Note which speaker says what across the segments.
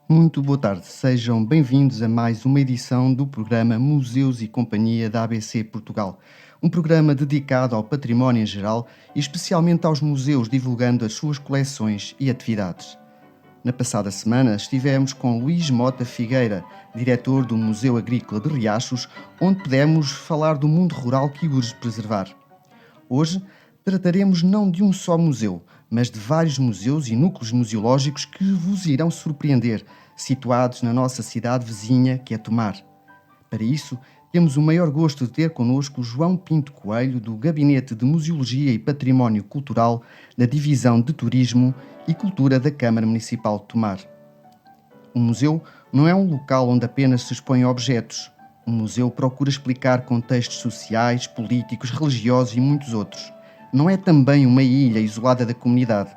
Speaker 1: Muito boa tarde, sejam bem-vindos a mais uma edição do programa Museus e Companhia da ABC Portugal. Um programa dedicado ao património em geral e especialmente aos museus, divulgando as suas coleções e atividades. Na passada semana estivemos com Luís Mota Figueira, diretor do Museu Agrícola de Riachos, onde pudemos falar do mundo rural que urge preservar. Hoje trataremos não de um só museu, mas de vários museus e núcleos museológicos que vos irão surpreender, situados na nossa cidade vizinha, que é Tomar. Para isso, temos o maior gosto de ter connosco João Pinto Coelho, do Gabinete de Museologia e Património Cultural da Divisão de Turismo e Cultura da Câmara Municipal de Tomar. Um museu não é um local onde apenas se expõem objetos. Um museu procura explicar contextos sociais, políticos, religiosos e muitos outros. Não é também uma ilha isolada da comunidade.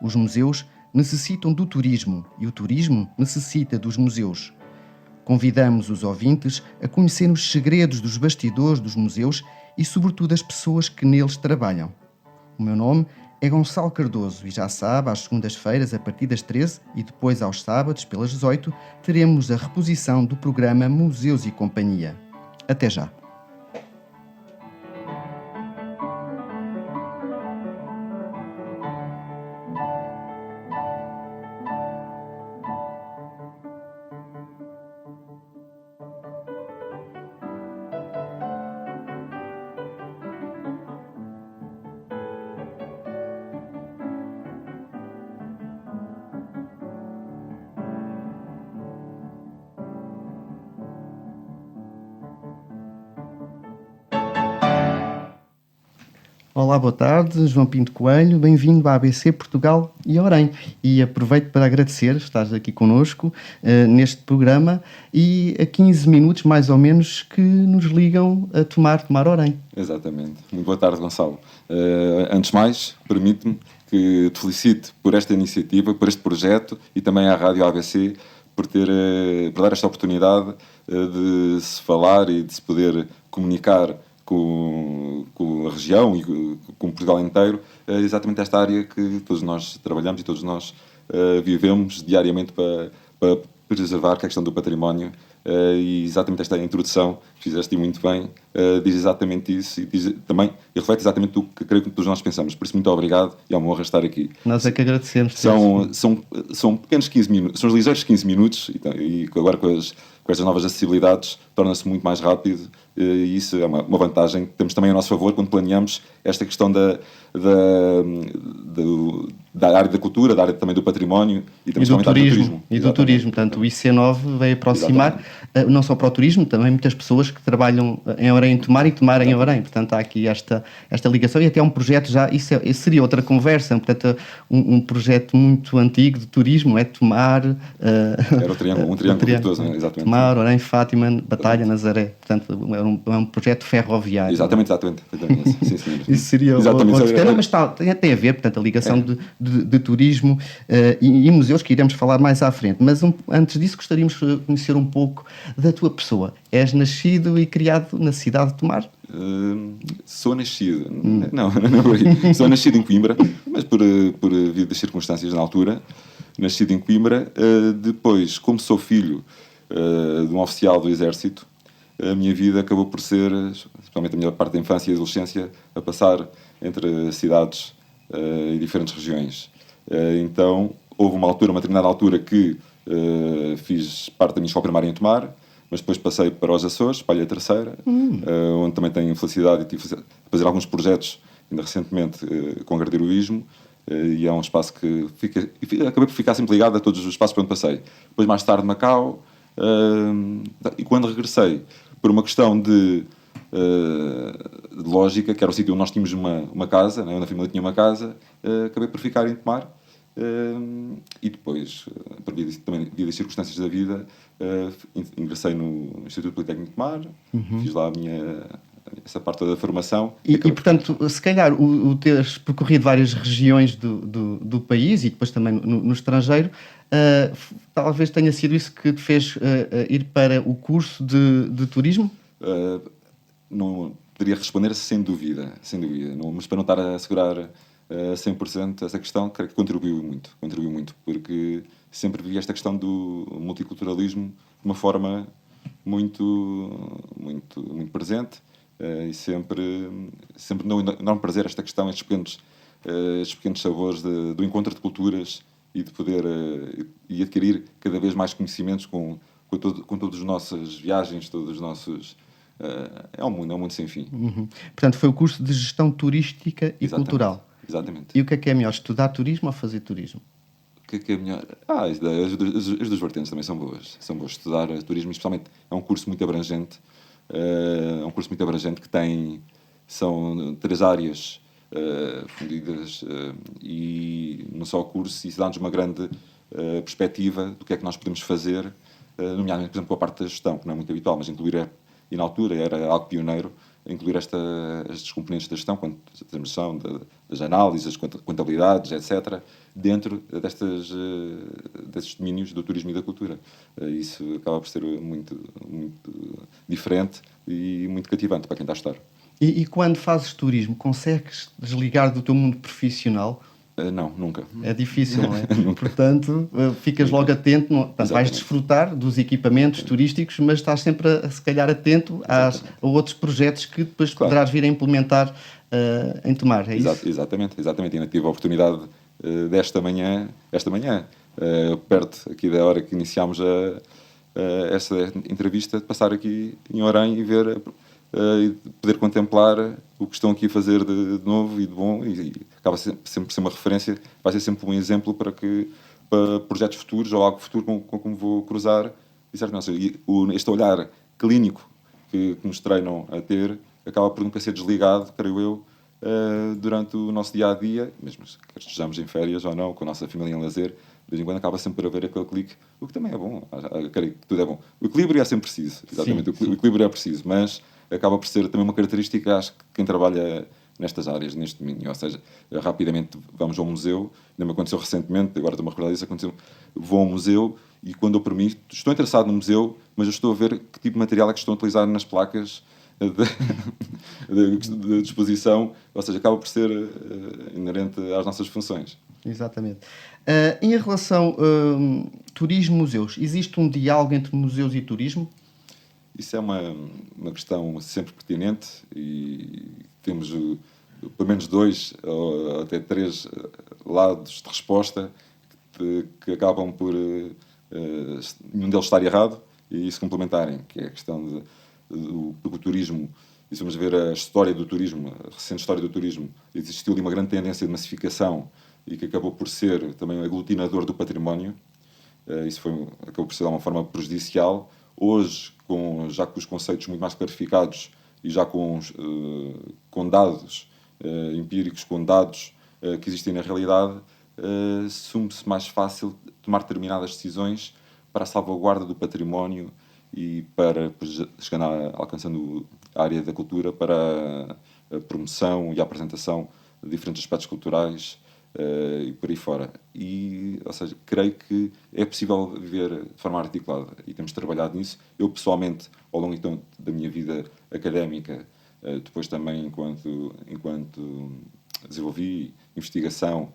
Speaker 1: Os museus necessitam do turismo e o turismo necessita dos museus. Convidamos os ouvintes a conhecer os segredos dos bastidores dos museus e, sobretudo, as pessoas que neles trabalham. O meu nome é Gonçalo Cardoso e já sabe, às segundas-feiras, a partir das 13 e depois aos sábados, pelas 18, teremos a reposição do programa Museus e Companhia. Até já! Olá, boa tarde, João Pinto Coelho, bem-vindo à ABC Portugal e Orem. E aproveito para agradecer estás aqui connosco neste programa e a 15 minutos mais ou menos que nos ligam a Tomar Orem.
Speaker 2: Exatamente. Muito boa tarde, Gonçalo. Antes de mais, permite-me que te felicite por esta iniciativa, por este projeto e também à Rádio ABC por dar esta oportunidade de se falar e de se poder comunicar com a região e com Portugal inteiro, exatamente esta área que todos nós trabalhamos e todos nós vivemos diariamente para preservar, que é a questão do património, e exatamente esta introdução, fizeste muito bem, diz exatamente isso e reflete exatamente o que creio que todos nós pensamos. Por isso, muito obrigado e é uma honra estar aqui.
Speaker 1: Nós é que agradecemos.
Speaker 2: São pequenos 15 minutos, são os ligeiros 15 minutos e agora com estas novas acessibilidades torna-se muito mais rápido e isso é uma vantagem que temos também a nosso favor quando planeamos esta questão da área da cultura, da área também do património e também
Speaker 1: do turismo. E do turismo. Portanto, o IC9 veio aproximar não só para o turismo, também muitas pessoas que trabalham em Orem em Tomar e Tomar em Orem. Portanto, há aqui esta ligação e até um projeto já, isso seria outra conversa, portanto, um projeto muito antigo de turismo, é Tomar...
Speaker 2: Era um triângulo virtuoso, né? Exatamente.
Speaker 1: Tomar, Orem, Fátima, Batalha, Nazaré. Portanto, é um projeto ferroviário.
Speaker 2: Exatamente. Sim,
Speaker 1: isso seria outro tema, mas tem a ver, portanto, a ligação de turismo e museus que iremos falar mais à frente. Mas antes disso gostaríamos de conhecer um pouco da tua pessoa. És nascido e criado na cidade de Tomar?
Speaker 2: Sou nascido... Não. Sou nascido em Coimbra, mas por via das circunstâncias na altura. Nascido em Coimbra. Depois, como sou filho de um oficial do Exército, a minha vida acabou por ser, especialmente a minha parte da infância e adolescência, a passar entre cidades e diferentes regiões. Então, houve uma determinada altura que fiz parte da minha escola primária em Tomar, mas depois passei para os Açores, para a Ilha Terceira, onde também tenho felicidade e tive a fazer alguns projetos, ainda recentemente, com agradiroísmo, e é um espaço que acabei por ficar sempre ligado a todos os espaços por onde passei. Depois, mais tarde, Macau, e quando regressei, por uma questão de lógica, que era o sítio onde nós tínhamos uma casa, né, onde a família tinha uma casa, acabei por ficar em Tomar, e depois, por via das circunstâncias da vida, ingressei no Instituto Politécnico de Tomar, fiz lá essa parte da formação.
Speaker 1: E portanto, se calhar, o teres percorrido várias regiões do país e depois também no estrangeiro, talvez tenha sido isso que te fez ir para o curso de turismo?
Speaker 2: Não poderia responder sem dúvida. Não, mas para não estar a assegurar 100% essa questão, creio que contribuiu muito, porque sempre vi esta questão do multiculturalismo de uma forma muito presente, e sempre deu um enorme prazer esta questão, estes pequenos sabores do encontro de culturas e de poder e adquirir cada vez mais conhecimentos com todas as nossas viagens, todos os nossos... é um mundo sem fim.
Speaker 1: Portanto, foi o curso de Gestão Turística e
Speaker 2: Exatamente,
Speaker 1: Cultural.
Speaker 2: Exatamente.
Speaker 1: E o que é melhor, estudar turismo ou fazer turismo?
Speaker 2: O que é melhor? As duas vertentes também são boas. São boas. Estudar turismo, especialmente, é um curso muito abrangente. É um curso muito abrangente que são 3 áreas fundidas, e não só o curso, isso dá-nos uma grande perspectiva do que é que nós podemos fazer, nomeadamente, por exemplo, a parte da gestão, que não é muito habitual, mas incluir, e na altura era algo pioneiro, incluir estes componentes da gestão, a transmissão das análises, contabilidades, etc., dentro destes domínios do turismo e da cultura. Isso acaba por ser muito diferente e muito cativante para quem está a estar.
Speaker 1: E quando fazes turismo, consegues desligar do teu mundo profissional?
Speaker 2: Não, nunca.
Speaker 1: É difícil, não é? Portanto, ficas logo atento, portanto, vais desfrutar dos equipamentos turísticos, mas estás sempre, se calhar, atento a outros projetos que depois poderás vir a implementar em Tomar, é isso?
Speaker 2: Exatamente. Ainda tive a oportunidade esta manhã, perto aqui da hora que iniciámos esta entrevista, de passar aqui em Orem e ver... e poder contemplar o que estão aqui a fazer de novo e de bom, e acaba sempre por ser uma referência, vai ser sempre um exemplo para projetos futuros ou algo futuro com como vou cruzar. E, certo, este olhar clínico que nos treinam a ter acaba por nunca ser desligado, creio eu, durante o nosso dia-a-dia, mesmo que estejamos em férias ou não, com a nossa família em lazer, de vez em quando acaba sempre por haver aquele clique, o que também é bom, creio que tudo é bom. O equilíbrio é sempre preciso, exatamente, sim. O equilíbrio é preciso, mas acaba por ser também uma característica, acho que quem trabalha nestas áreas, neste domínio, ou seja, rapidamente vamos ao museu, ainda me aconteceu recentemente, agora estou-me a recordar disso, vou ao museu e quando eu permito, estou interessado no museu, mas eu estou a ver que tipo de material é que estão a utilizar nas placas de disposição, ou seja, acaba por ser inerente às nossas funções.
Speaker 1: Exatamente. Em relação turismo-museus, existe um diálogo entre museus e turismo?
Speaker 2: Isso é uma questão sempre pertinente e temos pelo menos 2 ou até 3 lados de resposta que acabam por nenhum deles estar errado e se complementarem, que é a questão do turismo. E se vamos ver a história do turismo, a recente história do turismo, existiu ali uma grande tendência de massificação e que acabou por ser também um aglutinador do património. Isso acabou por ser de uma forma prejudicial. Hoje, já com os conceitos muito mais clarificados e já com dados empíricos, com dados que existem na realidade, assume-se mais fácil tomar determinadas decisões para a salvaguarda do património e para, alcançando a área da cultura, para a promoção e a apresentação de diferentes aspectos culturais e por aí fora. Ou seja, creio que é possível viver de forma articulada e temos trabalhado nisso. Eu, pessoalmente, ao longo então, da minha vida académica, depois também enquanto desenvolvi investigação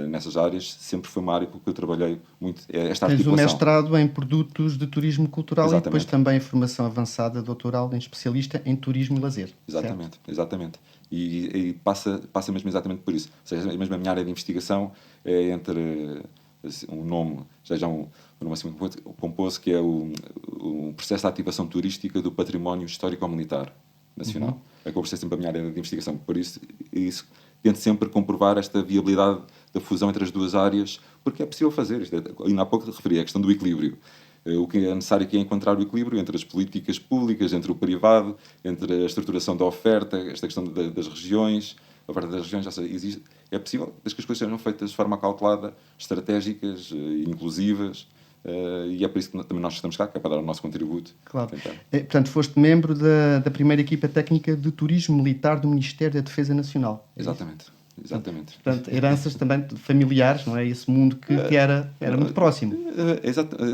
Speaker 2: nessas áreas, sempre foi uma área que eu trabalhei muito, esta articulação. Tens
Speaker 1: o mestrado em produtos de turismo cultural. Exatamente. E depois também a formação avançada doutoral em especialista em turismo e lazer.
Speaker 2: Exatamente. E passa mesmo exatamente por isso. Ou seja, mesmo a minha área de investigação é entre um nome assim composto, que é o processo de ativação turística do património histórico-militar nacional. Acabou por ser sempre a minha área de investigação. Por isso tento sempre comprovar esta viabilidade da fusão entre as duas áreas, porque é possível fazer. Ainda há pouco referi a questão do equilíbrio. O que é necessário aqui é encontrar o equilíbrio entre as políticas públicas, entre o privado, entre a estruturação da oferta, esta questão das regiões, a oferta das regiões, ou seja, é possível, desde que as coisas sejam feitas de forma calculada, estratégicas, inclusivas, e é por isso que também nós estamos cá, que é para dar o nosso contributo.
Speaker 1: Claro. Portanto, foste membro da primeira equipa técnica de turismo militar do Ministério da Defesa Nacional.
Speaker 2: Exatamente.
Speaker 1: Portanto, heranças também familiares, não é? Esse mundo que era muito próximo.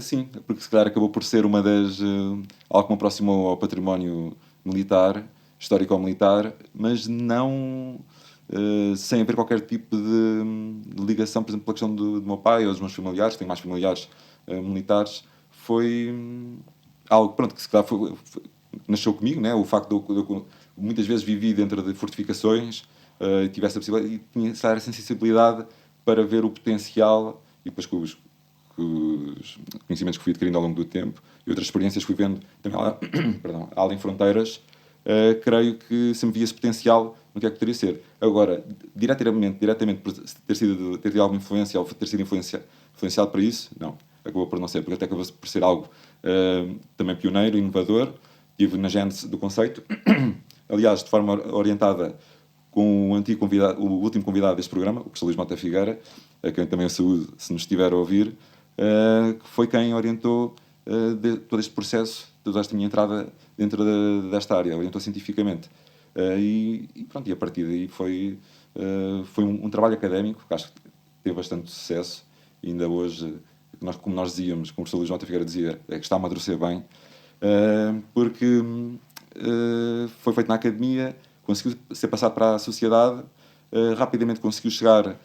Speaker 2: Sim, porque se calhar acabou por ser algo que me aproximou ao património militar, histórico-militar, mas não sem haver qualquer tipo de ligação, por exemplo, pela questão do meu pai ou dos meus familiares, tenho mais familiares militares, foi algo, pronto, que se calhar nasceu comigo, né? O facto de eu muitas vezes vivi dentro de fortificações e tivesse a possibilidade, e tinha essa sensibilidade para ver o potencial, e depois com os conhecimentos que fui adquirindo ao longo do tempo e outras experiências que fui vendo também perdão, além fronteiras, creio que sempre vi esse potencial no que é que poderia ser. Agora, diretamente por ter tido alguma influência ou ter sido influenciado para isso, não. Acabou por não ser, porque até acabou por ser algo também pioneiro, inovador. Estive na gênese do conceito, aliás, de forma orientada com o antigo convidado, o último convidado deste programa, o professor Luís Mota Figueira, a quem também eu saúdo, se nos estiver a ouvir, que foi quem orientou todo este processo, toda esta minha entrada dentro desta área, orientou cientificamente. E pronto, e a partir daí foi um trabalho académico que acho que teve bastante sucesso, e ainda hoje, como nós dizíamos, como o professor Luís Mota Figueira dizia, é que está a amadurecer bem, porque foi feito na academia, conseguiu ser passado para a sociedade, rapidamente conseguiu chegar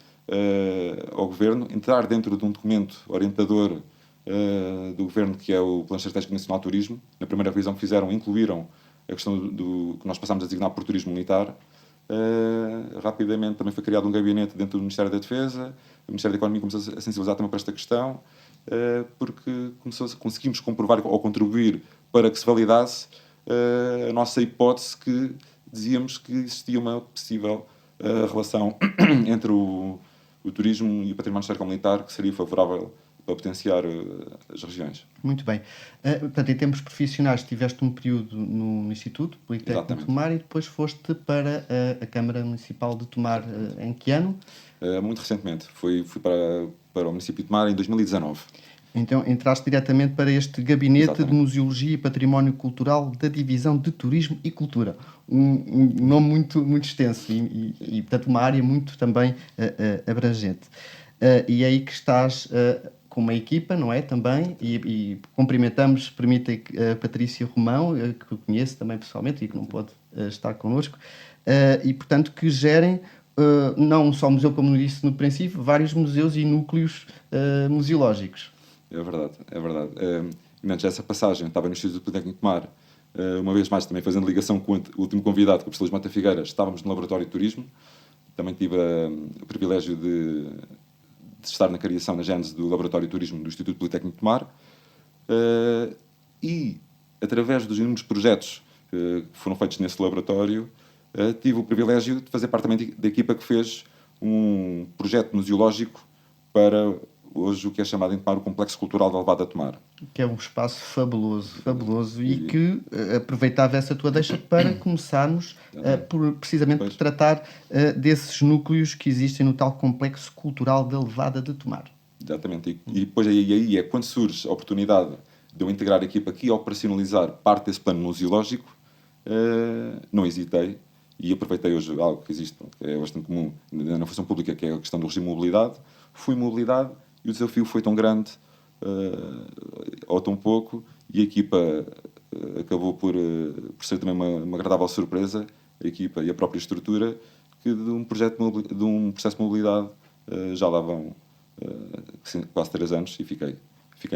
Speaker 2: ao governo, entrar dentro de um documento orientador do governo, que é o Plano Estratégico Nacional de Turismo. Na primeira revisão que fizeram, incluíram a questão que nós passámos a designar por turismo militar. Rapidamente também foi criado um gabinete dentro do Ministério da Defesa, o Ministério da Economia começou a sensibilizar também para esta questão, porque conseguimos comprovar ou contribuir para que se validasse a nossa hipótese, que dizíamos que existia uma possível relação entre o turismo e o património histórico-militar, que seria favorável para potenciar as regiões.
Speaker 1: Muito bem. Portanto, em termos profissionais, tiveste um período no Instituto Politécnico de Tomar e depois foste para a Câmara Municipal de Tomar em que ano?
Speaker 2: Muito recentemente. Fui para o município de Tomar em 2019.
Speaker 1: Então, entraste diretamente para este Gabinete
Speaker 2: Exatamente.
Speaker 1: de Museologia e Património Cultural da Divisão de Turismo e Cultura. Um nome muito extenso e, portanto, uma área muito também abrangente. E é aí que estás com uma equipa, não é? Também, e cumprimentamos, permite a Patrícia Romão, que eu conheço também pessoalmente e que não pode estar connosco, e, portanto, que gerem não só o museu, como disse no princípio, vários museus e núcleos museológicos.
Speaker 2: É verdade, é verdade. Antes dessa passagem, estava no Instituto Politécnico de Tomar, uma vez mais também fazendo ligação com o último convidado, com o professor Luís Mota Figueira, estávamos no Laboratório de Turismo. Também tive o privilégio de estar na criação, na gênese do Laboratório de Turismo do Instituto Politécnico de Tomar. E, através dos inúmeros projetos que foram feitos nesse laboratório, tive o privilégio de fazer parte também da equipa que fez um projeto museológico para hoje o que é chamado em Tomar o Complexo Cultural de Alvada de Tomar.
Speaker 1: Que é um espaço fabuloso e que aproveitava essa tua deixa para começarmos precisamente por tratar desses núcleos que existem no tal Complexo Cultural de Alvada de Tomar.
Speaker 2: Exatamente, e depois aí é quando surge a oportunidade de eu integrar a equipa aqui e operacionalizar parte desse plano museológico, não hesitei e aproveitei hoje algo que existe, que é bastante comum na função pública, que é a questão do regime de mobilidade. Fui mobilidade e o desafio foi tão grande ou tão pouco, e a equipa acabou por ser também uma agradável surpresa, a equipa e a própria estrutura, que de um processo de mobilidade já lá vão quase 3 anos e fiquei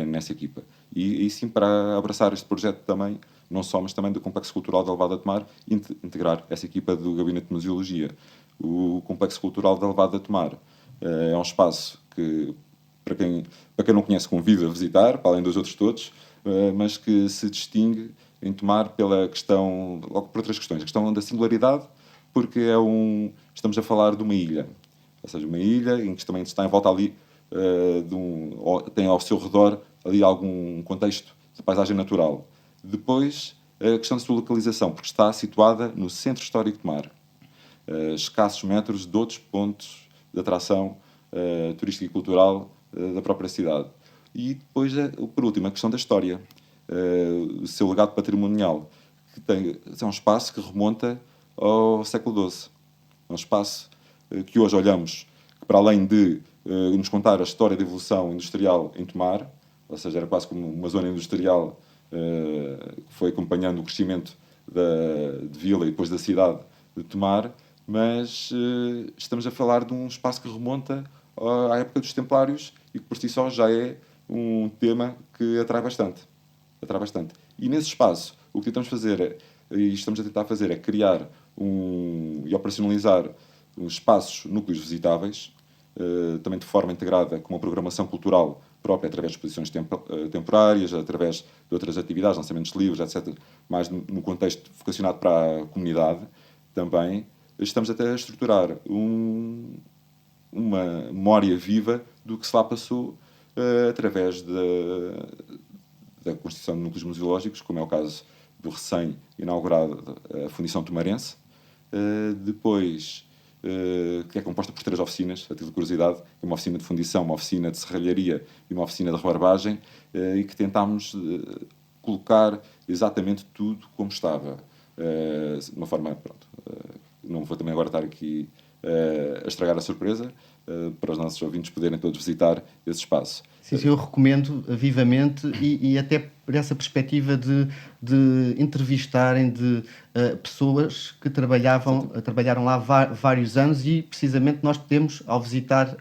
Speaker 2: nessa equipa. E sim, para abraçar este projeto também, não só, mas também do Complexo Cultural de Alvada de Tomar, integrar essa equipa do Gabinete de Museologia. O Complexo Cultural de Alvada de Tomar é um espaço que, para quem não conhece, convido a visitar, para além dos outros todos, mas que se distingue em Tomar pela questão, logo por outras questões, a questão da singularidade, porque estamos a falar de uma ilha, ou seja, uma ilha em que também está em volta ali, tem ao seu redor ali algum contexto de paisagem natural. Depois, a questão da sua localização, porque está situada no centro histórico de Tomar, escassos metros de outros pontos de atração turística e cultural da própria cidade. E depois, por último, a questão da história, o seu legado patrimonial, que é um espaço que remonta ao século XII. É um espaço que hoje olhamos, que para além de nos contar a história da evolução industrial em Tomar, ou seja, era quase como uma zona industrial que foi acompanhando o crescimento de vila e depois da cidade de Tomar, mas estamos a falar de um espaço que remonta à época dos Templários e que por si só já é um tema que atrai bastante. E nesse espaço, o que tentamos fazer, e estamos a tentar fazer, é criar e operacionalizar uns espaços, núcleos visitáveis, também de forma integrada com uma programação cultural própria, através de exposições temporárias, através de outras atividades, lançamentos de livros, etc., mais no contexto vocacionado para a comunidade também. Estamos até a estruturar uma memória viva do que se lá passou através da constituição de núcleos museológicos, como é o caso do recém-inaugurado Fundição Tomarense. Depois, que é composta por 3 oficinas, a título de curiosidade, uma oficina de fundição, uma oficina de serralharia e uma oficina de rebarbagem, e que tentámos colocar exatamente tudo como estava. De uma forma, pronto, não vou também agora estar aqui a estragar a surpresa, para os nossos ouvintes poderem todos visitar esse espaço.
Speaker 1: Sim, eu recomendo vivamente e até por essa perspectiva de entrevistarem pessoas que trabalharam lá vários anos e precisamente nós podemos, ao visitar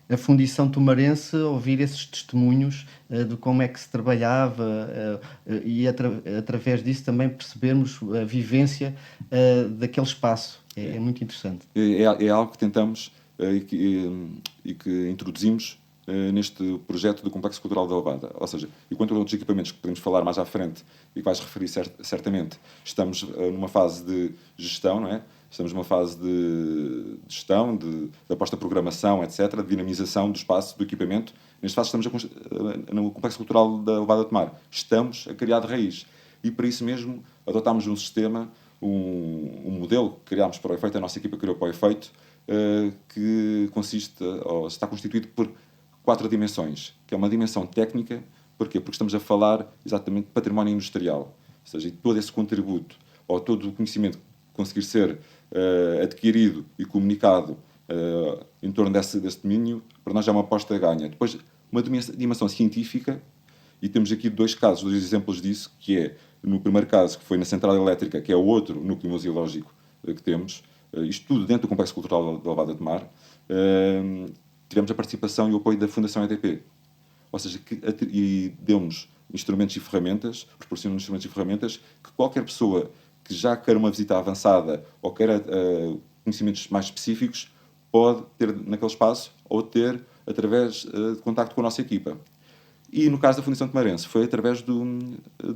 Speaker 1: a Fundição Tomarense, ouvir esses testemunhos de como é que se trabalhava e através disso também percebermos a vivência daquele espaço. É muito interessante.
Speaker 2: É algo que tentamos e que introduzimos neste projeto do Complexo Cultural da Levada. Ou seja, e quanto a outros equipamentos que podemos falar mais à frente e que vais referir certamente, estamos numa fase de gestão, não é? Estamos numa fase de gestão, de aposta de programação, etc., de dinamização do espaço, do equipamento. Neste caso, estamos no Complexo Cultural da Levada de Mar. Estamos a criar de raiz. E, para isso mesmo, adotámos um sistema, um modelo que criámos para o efeito, a nossa equipa criou para o efeito, que consiste, ou está constituído por 4 dimensões, que é uma dimensão técnica. Porquê? Porque estamos a falar exatamente de património industrial. Ou seja, todo esse contributo, ou todo o conhecimento que conseguir ser adquirido e comunicado em torno desse domínio, para nós já é uma aposta a ganha. Depois, uma dimensão científica, e temos aqui 2 casos, 2 exemplos disso, que é, no primeiro caso, que foi na Central Elétrica, que é o outro núcleo museológico que temos, isto tudo dentro do Complexo Cultural da Levada de Mar, tivemos a participação e o apoio da Fundação EDP. Ou seja, e deu-nos instrumentos e ferramentas, proporcionou-nos instrumentos e ferramentas que qualquer pessoa que já queira uma visita avançada ou queira conhecimentos mais específicos pode ter naquele espaço ou ter através de contacto com a nossa equipa. E no caso da Fundição Tomarense, foi através do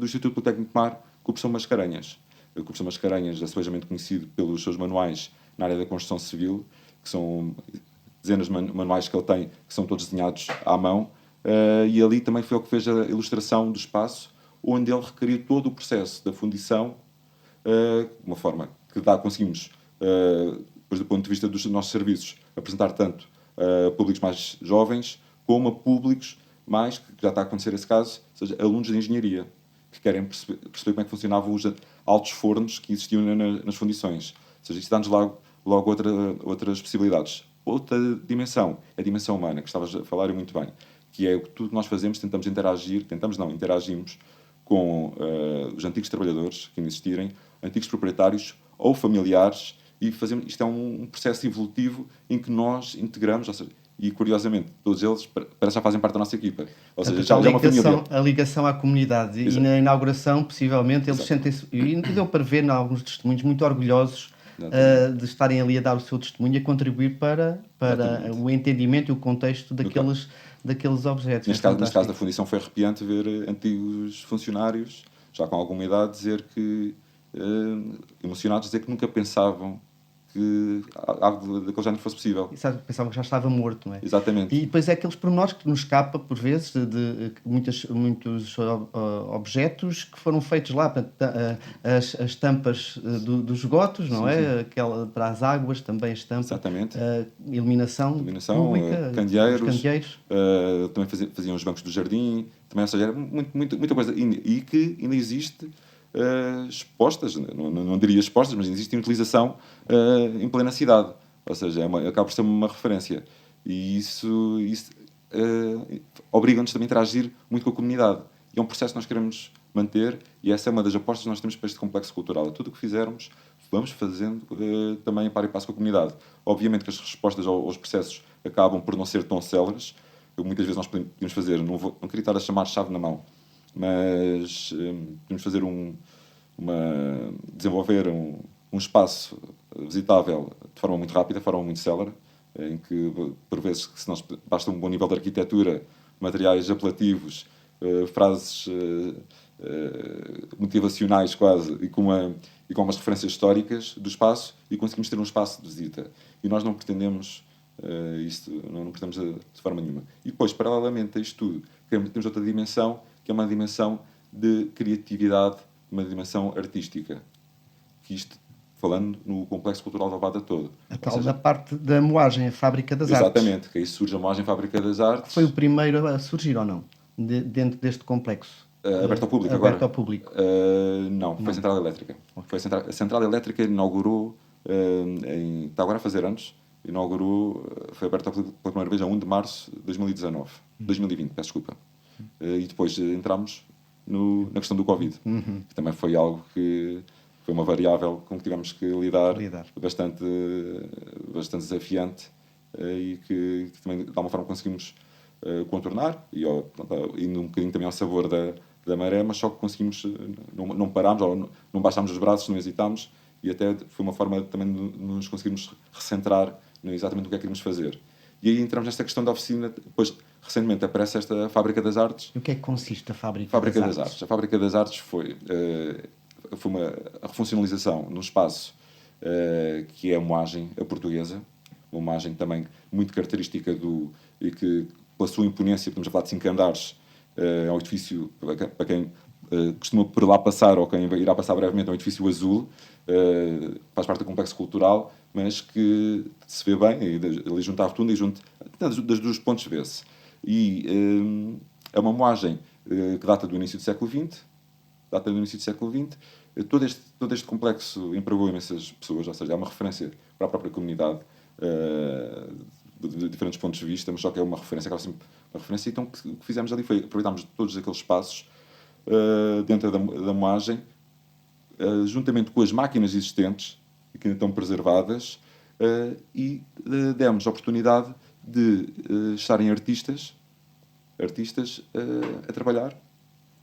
Speaker 2: Instituto Politécnico de Mar, com o professor Mascarenhas. O professor Mascarenhas é sebejamente conhecido pelos seus manuais na área da construção civil, que são dezenas de manuais que ele tem, que são todos desenhados à mão, e ali também foi ele que fez a ilustração do espaço, onde ele requeriu todo o processo da fundição, de uma forma que conseguimos, depois do ponto de vista dos nossos serviços, apresentar tanto a públicos mais jovens, como a públicos mais, que já está a acontecer esse caso, ou seja, alunos de engenharia, que querem perceber como é que funcionavam os altos fornos que existiam nas fundições. Ou seja, isso dá-nos logo outras possibilidades. Outra dimensão é a dimensão humana, que estavas a falar muito bem, que é o que tudo que nós fazemos, interagimos com os antigos trabalhadores que ainda existirem, antigos proprietários ou familiares, e isto é um processo evolutivo em que nós integramos, ou seja, e curiosamente, todos eles parece já fazem parte da nossa equipa. Ou seja, já é uma família.
Speaker 1: A ligação à comunidade. E na inauguração, possivelmente, eles sentem-se, e deu para ver em alguns testemunhos, muito orgulhosos de estarem ali a dar o seu testemunho, a contribuir para o entendimento e o contexto daqueles objetos.
Speaker 2: Neste caso da fundição, foi arrepiante ver antigos funcionários, já com alguma idade, dizer que, emocionados, dizer que nunca pensavam que algo daquele género fosse possível.
Speaker 1: Pensavam que já estava morto, não é?
Speaker 2: Exatamente.
Speaker 1: E depois é aqueles pormenores que nos escapa, por vezes, de muitos objetos que foram feitos lá, as tampas dos esgotos, não é? Sim. Aquela para as águas, também as tampas.
Speaker 2: Exatamente.
Speaker 1: Iluminação pública,
Speaker 2: candeeiros. Também faziam os bancos do jardim, também, ou seja, era muita coisa. E que ainda existe expostas, não diria expostas, mas existe em utilização em plena cidade. Ou seja, acaba por ser uma referência. E isso obriga-nos também a interagir muito com a comunidade. E é um processo que nós queremos manter, e essa é uma das apostas que nós temos para este complexo cultural. Tudo o que fizermos, vamos fazendo também par e passo com a comunidade. Obviamente que as respostas aos processos acabam por não ser tão céleres. Muitas vezes nós podemos fazer, não queria estar a chamar chave na mão, mas podemos fazer desenvolver um espaço visitável de forma muito rápida, de forma muito célere, em que, por vezes, se nós basta um bom nível de arquitetura, materiais apelativos, frases motivacionais quase, e com umas referências históricas do espaço, e conseguimos ter um espaço de visita. E nós não pretendemos isto, não pretendemos de forma nenhuma. E depois, paralelamente a isto tudo, temos outra dimensão, que é uma dimensão de criatividade, uma dimensão artística. Que isto, falando no Complexo Cultural da Alvada todo.
Speaker 1: A tal da parte da moagem, a Fábrica das Artes.
Speaker 2: Exatamente, que aí surge a moagem Fábrica das Artes.
Speaker 1: Foi o primeiro a surgir ou não? Dentro deste complexo?
Speaker 2: Aberto ao público
Speaker 1: agora?
Speaker 2: Aberto
Speaker 1: ao público?
Speaker 2: Não, foi a Central Elétrica. Okay. A Central Elétrica inaugurou, está agora a fazer anos, foi aberto ao público pela primeira vez a 1 de março de 2019. 2020, peço desculpa. E depois entramos na questão do Covid, que também foi algo que foi uma variável com que tivemos que lidar. Bastante desafiante, e que também, de alguma forma, conseguimos contornar, indo um bocadinho também ao sabor da maré, mas só que conseguimos, não parámos, ou não baixámos os braços, não hesitámos, e até foi uma forma também de nos conseguirmos recentrar exatamente no que é que queríamos fazer. E aí entramos nesta questão da oficina. Depois, recentemente, aparece esta Fábrica das Artes.
Speaker 1: E o que é que consiste a Fábrica das Artes?
Speaker 2: A Fábrica das Artes foi uma refuncionalização num espaço que é a moagem portuguesa, uma moagem também muito característica e que, pela sua imponência, podemos falar de 5 andares, é um edifício, para quem costuma por lá passar, ou quem irá passar brevemente, é um edifício azul, faz parte do complexo cultural, mas que se vê bem, ali junto à rotunda e junto das duas pontes vê-se. E é uma moagem que data do início do século XX. Todo este complexo empregou imensas pessoas, ou seja, é uma referência para a própria comunidade, de diferentes pontos de vista, mas só que é uma referência, acaba sempre uma referência. Então, o que fizemos ali foi aproveitarmos todos aqueles espaços dentro da moagem, juntamente com as máquinas existentes, que ainda estão preservadas, e demos a oportunidade de estarem artistas a trabalhar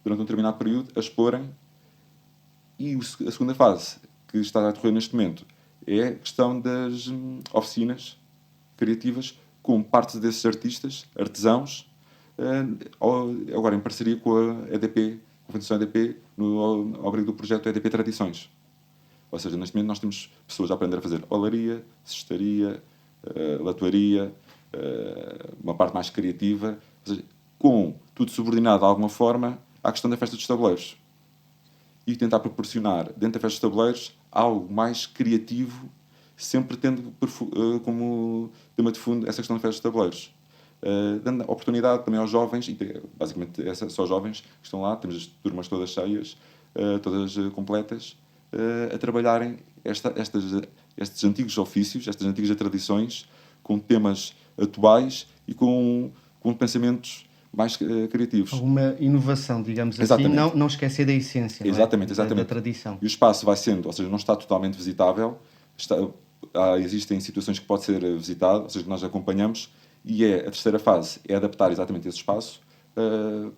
Speaker 2: durante um determinado período, a exporem. E a segunda fase, que está a decorrer neste momento, é a questão das oficinas criativas com partes desses artesãos, agora em parceria com a EDP, com a Fundação EDP, ao abrigo do projeto EDP Tradições. Ou seja, neste momento nós temos pessoas a aprender a fazer olaria, cestaria, latuaria, uma parte mais criativa, ou seja, com tudo subordinado de alguma forma à questão da festa dos tabuleiros. E tentar proporcionar, dentro da festa dos tabuleiros, algo mais criativo, sempre tendo como tema de fundo essa questão da festa dos tabuleiros. Dando oportunidade também aos jovens, e basicamente só jovens que estão lá, temos as turmas todas cheias, todas completas, a trabalharem estes antigos ofícios, estas antigas tradições, com temas atuais e com pensamentos mais criativos.
Speaker 1: Alguma inovação, digamos
Speaker 2: exatamente.
Speaker 1: Assim, não esquecer da essência,
Speaker 2: exatamente.
Speaker 1: Da tradição.
Speaker 2: E o espaço vai sendo, ou seja, não está totalmente visitável, existem situações que pode ser visitado, ou seja, que nós acompanhamos, e a terceira fase é adaptar exatamente esse espaço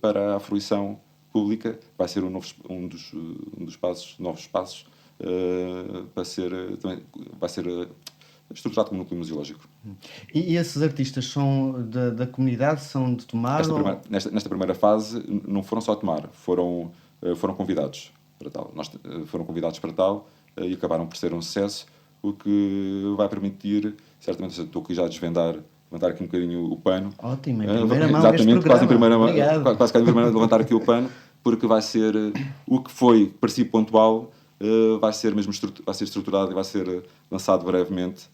Speaker 2: para a fruição pública. Vai ser um dos novos passos, vai ser estruturado como núcleo museológico.
Speaker 1: E esses artistas são da comunidade, são de Tomar?
Speaker 2: Nesta primeira fase não foram só Tomar, foram convidados para tal. Foram convidados para tal e acabaram por ser um sucesso, o que vai permitir, certamente, estou aqui já a levantar aqui um bocadinho o pano.
Speaker 1: Ótimo, em primeira mão
Speaker 2: exatamente, quase em primeira mão, levantar aqui o pano, porque vai ser o que parecia pontual, vai ser estruturado e vai ser lançado brevemente,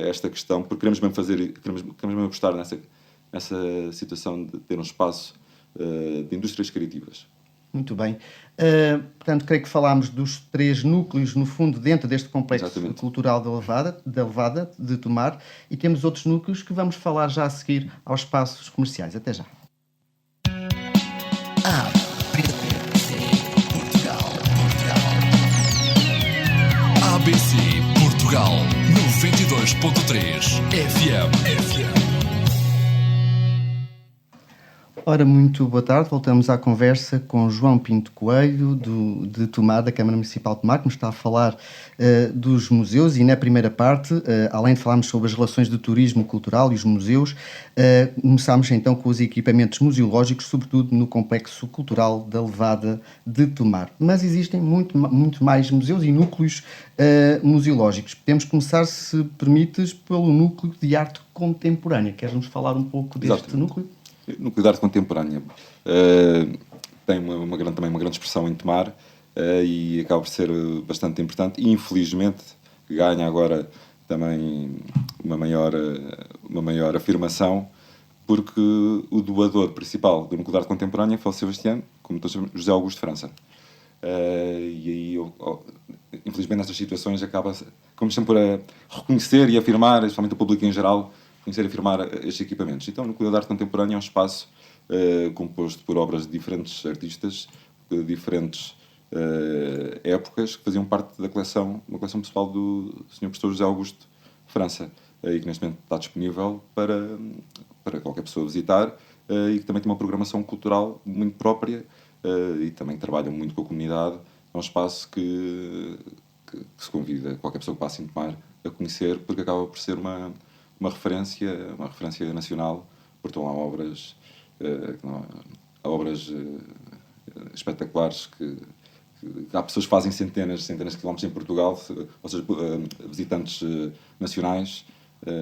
Speaker 2: esta questão, porque queremos mesmo apostar nessa situação de ter um espaço de indústrias criativas.
Speaker 1: Muito bem. Portanto, creio que falámos dos 3 núcleos, no fundo, dentro deste complexo
Speaker 2: exatamente.
Speaker 1: Cultural da Levada, de Tomar, e temos outros núcleos que vamos falar já a seguir aos espaços comerciais. Até já.
Speaker 3: 92.3 FM.
Speaker 1: Ora, muito boa tarde. Voltamos à conversa com João Pinto Coelho, de Tomar, da Câmara Municipal de Tomar, que nos está a falar dos museus. E na primeira parte, além de falarmos sobre as relações do turismo cultural e os museus, começámos então com os equipamentos museológicos, sobretudo no Complexo Cultural da Levada de Tomar. Mas existem muito mais museus e núcleos museológicos. Podemos começar, se permites, pelo núcleo de arte contemporânea. Queres-nos falar um pouco deste núcleo?
Speaker 2: No Núcleo de Arte Contemporânea tem também uma grande expressão em Tomar e acaba por ser bastante importante e infelizmente ganha agora também uma maior afirmação, porque o doador principal do Núcleo de Arte Contemporânea faleceu este ano, como todos sabemos, José Augusto França. E aí, infelizmente, nestas situações acaba-se, como sempre, a reconhecer e afirmar, especialmente o público em geral, conhecer e afirmar estes equipamentos. Então, o Núcleo de Arte Contemporânea é um espaço composto por obras de diferentes artistas, de diferentes épocas, que faziam parte da uma coleção pessoal do Sr. Professor José Augusto França, e que neste momento está disponível para qualquer pessoa visitar, e que também tem uma programação cultural muito própria, e também trabalha muito com a comunidade. É um espaço que se convida qualquer pessoa que passe em Tomar a conhecer, porque acaba por ser uma referência nacional, porque estão lá obras espetaculares que há pessoas que fazem centenas de quilómetros em Portugal, ou seja, visitantes nacionais,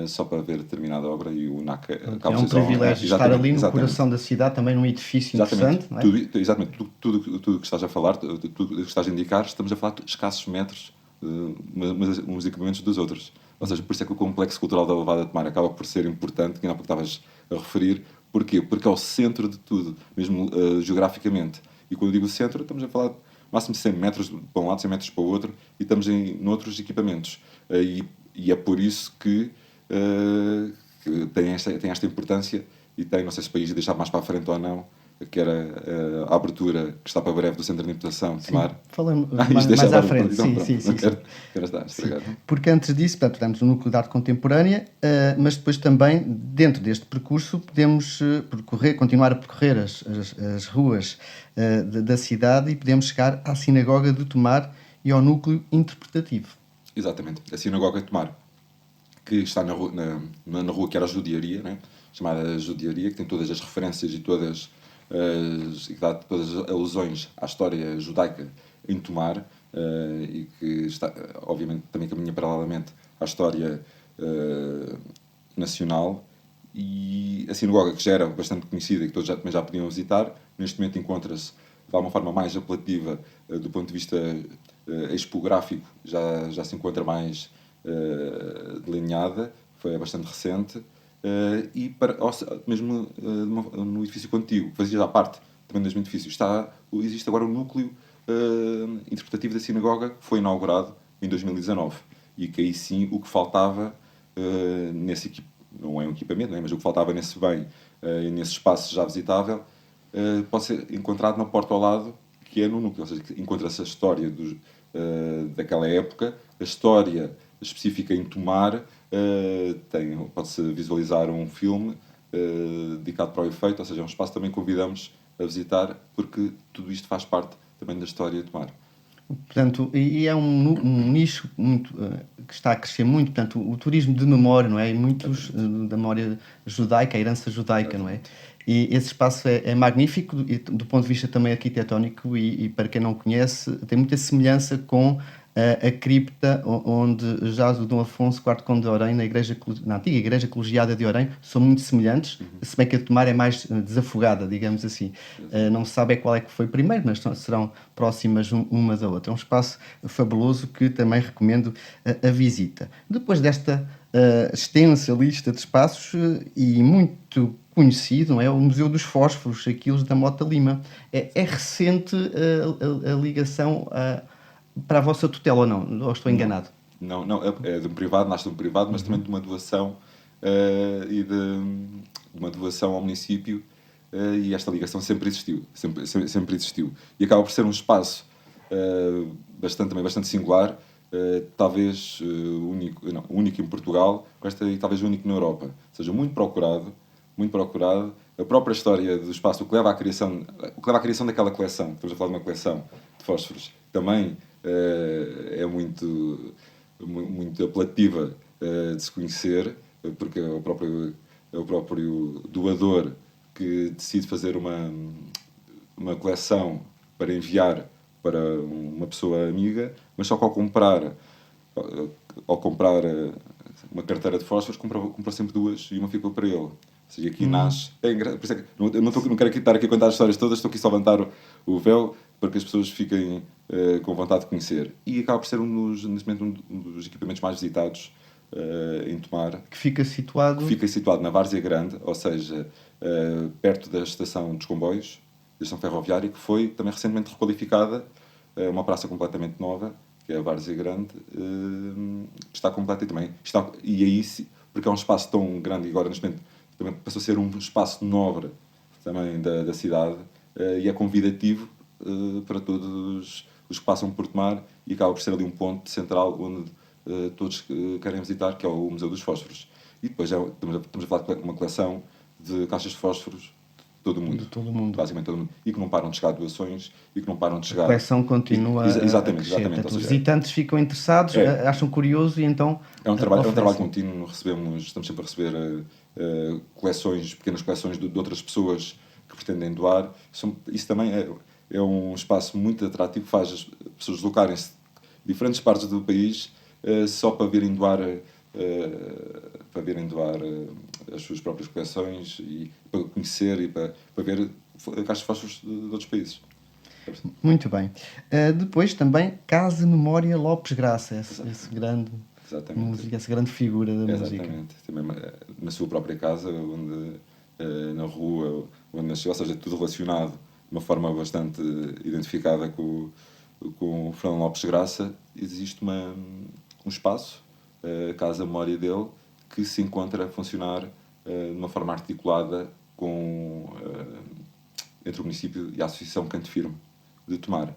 Speaker 2: só para ver determinada obra, e o NAC
Speaker 1: é um privilégio estar ali no coração da cidade, também num edifício interessante. Não é?
Speaker 2: Exatamente, tudo que estás a falar, tudo que estás a indicar, estamos a falar de escassos metros uns equipamentos dos outros. Ou seja, por isso é que o Complexo Cultural da Levada de Tomar acaba por ser importante, que há pouco estavas a referir. Porquê? Porque é o centro de tudo, mesmo geograficamente. E quando eu digo centro, estamos a falar de máximo 100 metros para um lado, 100 metros para o outro, e estamos em outros equipamentos. E é por isso que tem esta importância, e tem, não sei se o país ia deixar mais para a frente ou não, que era a abertura que está para breve do Centro de Interpretação de Tomar.
Speaker 1: Falamos mais à frente. Sim.
Speaker 2: Quero estar estragado.
Speaker 1: Porque antes disso, portanto, temos o Núcleo de Arte Contemporânea, mas depois também, dentro deste percurso, podemos continuar a percorrer as ruas da cidade, e podemos chegar à Sinagoga de Tomar e ao Núcleo Interpretativo.
Speaker 2: Exatamente. A Sinagoga de Tomar, que está na rua que era a Judiaria, né? Chamada Judiaria, que tem todas as referências e todas as alusões à história judaica em Tomar, e que está, obviamente, também caminha paralelamente à história nacional. E a sinagoga, que já era bastante conhecida e que todos também já podiam visitar, neste momento encontra-se de alguma forma mais apelativa do ponto de vista expográfico, já se encontra mais delineada, foi bastante recente. E mesmo no edifício contíguo, que fazia já parte também do mesmo edifício, existe agora um núcleo interpretativo da sinagoga, que foi inaugurado em 2019, e que aí sim o que faltava nesse não é um equipamento, não é? Mas o que faltava nesse bem, nesse espaço já visitável, pode ser encontrado na porta ao lado, que é no núcleo, ou seja, encontra-se a história daquela época, a história específica em Tomar. Pode-se visualizar um filme dedicado para o efeito, ou seja, é um espaço que também convidamos a visitar, porque tudo isto faz parte também da história de Tomar.
Speaker 1: Portanto, e é um nicho muito, que está a crescer muito, portanto, o turismo de memória, não é? E muitos da memória judaica, a herança judaica, não é? E esse espaço é magnífico do ponto de vista também arquitetónico, e para quem não conhece, tem muita semelhança com a cripta onde jaz o Dom Afonso IV Conde de Orém, na antiga Igreja Colegiada de Orém. São muito semelhantes, se bem que a de Tomar é mais desafogada, digamos assim. Não se sabe qual é que foi primeiro, mas serão próximas uma da outra. É um espaço fabuloso que também recomendo a visita. Depois desta extensa lista de espaços, e muito conhecido, não é? O Museu dos Fósforos, Aquiles da Mota Lima. É recente a ligação para a vossa tutela, ou não? Ou estou enganado?
Speaker 2: Não, é de um privado, nasce de um privado, mas também de uma doação, e de uma doação ao município, e esta ligação sempre existiu. E acaba por ser um espaço bastante singular, talvez único em Portugal, e talvez único na Europa. Ou seja, muito procurado. A própria história do espaço, o que leva à criação daquela coleção, estamos a falar de uma coleção de fósforos, também é muito apelativa de se conhecer, porque é o próprio doador que decide fazer uma coleção para enviar para uma pessoa amiga, mas só que ao comprar uma carteira de fósforos, comprou sempre duas e uma ficou para ele. Ou seja, aqui nasce... Por isso é que não quero estar aqui a contar as histórias todas, estou aqui só a levantar o véu para que as pessoas fiquem com vontade de conhecer. E acaba por ser neste momento, um dos equipamentos mais visitados em Tomar.
Speaker 1: Que fica situado
Speaker 2: Na Várzea Grande, ou seja, perto da estação dos comboios, da estação ferroviária, que foi também recentemente requalificada, uma praça completamente nova, que é a Várzea Grande, que está completa e também e aí, porque é um espaço tão grande e agora neste momento também passou a ser um espaço nobre também da cidade, e é convidativo para todos os que passam por Tomar, e acaba por ser ali um ponto central onde todos querem visitar, que é o Museu dos Fósforos. E depois estamos a falar de uma coleção de caixas de fósforos de todo o mundo.
Speaker 1: De todo o mundo.
Speaker 2: Basicamente todo o mundo. E que não param de chegar doações e que não param de chegar...
Speaker 1: A coleção continua
Speaker 2: exatamente.
Speaker 1: Portanto, os visitantes ficam interessados, acham curioso e então...
Speaker 2: É um trabalho contínuo. Estamos sempre a receber pequenas coleções de outras pessoas que pretendem doar. Isso também é um espaço muito atrativo, faz as pessoas deslocarem-se de diferentes partes do país só para virem doar as suas próprias coleções e para conhecer e para ver caixas de fósforos de outros países.
Speaker 1: Muito bem. Depois também Casa Memória Lopes Graça, esse grande músico, essa grande figura da música.
Speaker 2: Exatamente. Também na sua própria casa, na rua, onde nasceu, ou seja, tudo relacionado de uma forma bastante identificada com o Fernando Lopes Graça. Existe um espaço, a Casa Memória dele, que se encontra a funcionar de uma forma articulada entre o município e a Associação Canto Firme de Tomar.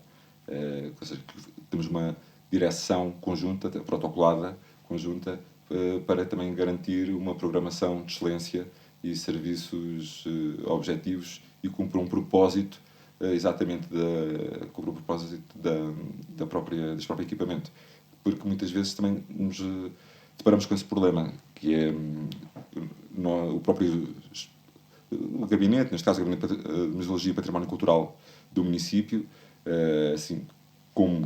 Speaker 2: Ou seja, temos uma direção conjunta, protocolada, conjunta, para também garantir uma programação de excelência e serviços objetivos e cumprir um propósito exatamente cumprir o propósito deste próprio equipamento. Porque muitas vezes também nos deparamos com esse problema, que é o próprio o gabinete, neste caso o Gabinete de Museologia e Património Cultural do município, assim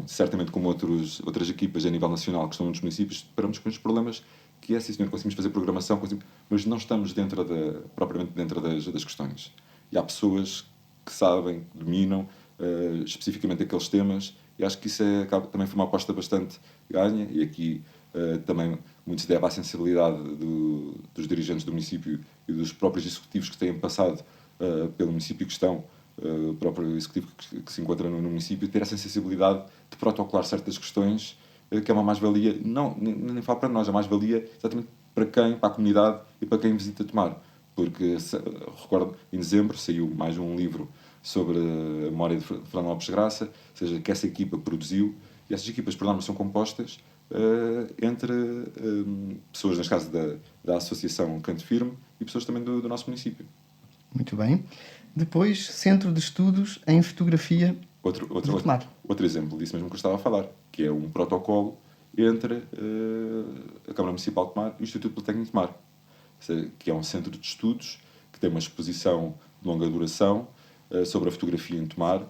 Speaker 2: certamente como outras equipas a nível nacional que estão nos municípios, deparamos com estes problemas, que é, sim senhor, conseguimos fazer programação, mas não estamos propriamente dentro das questões. E há pessoas que sabem, dominam especificamente aqueles temas, e acho que isso acaba também foi uma aposta bastante ganha, e aqui também muito se deve à sensibilidade dos dirigentes do município e dos próprios executivos que têm passado pelo município, que estão, o próprio executivo que se encontra no município, ter essa sensibilidade de protocolar certas questões, que é uma mais-valia, nem falo para nós, é mais-valia exatamente para a comunidade e para quem visita Tomar. Porque, recordo, em dezembro saiu mais um livro sobre a memória de Fernando Lopes Graça, ou seja, que essa equipa produziu, e essas equipas, por norma, são compostas entre pessoas, neste caso, da Associação Canto Firme e pessoas também do nosso município.
Speaker 1: Muito bem. Depois, Centro de Estudos em Fotografia de Tomar.
Speaker 2: Outro exemplo disso mesmo que eu estava a falar, que é um protocolo entre a Câmara Municipal de Tomar e o Instituto Politécnico de Tomar, que é um centro de estudos que tem uma exposição de longa duração sobre a fotografia em Tomar,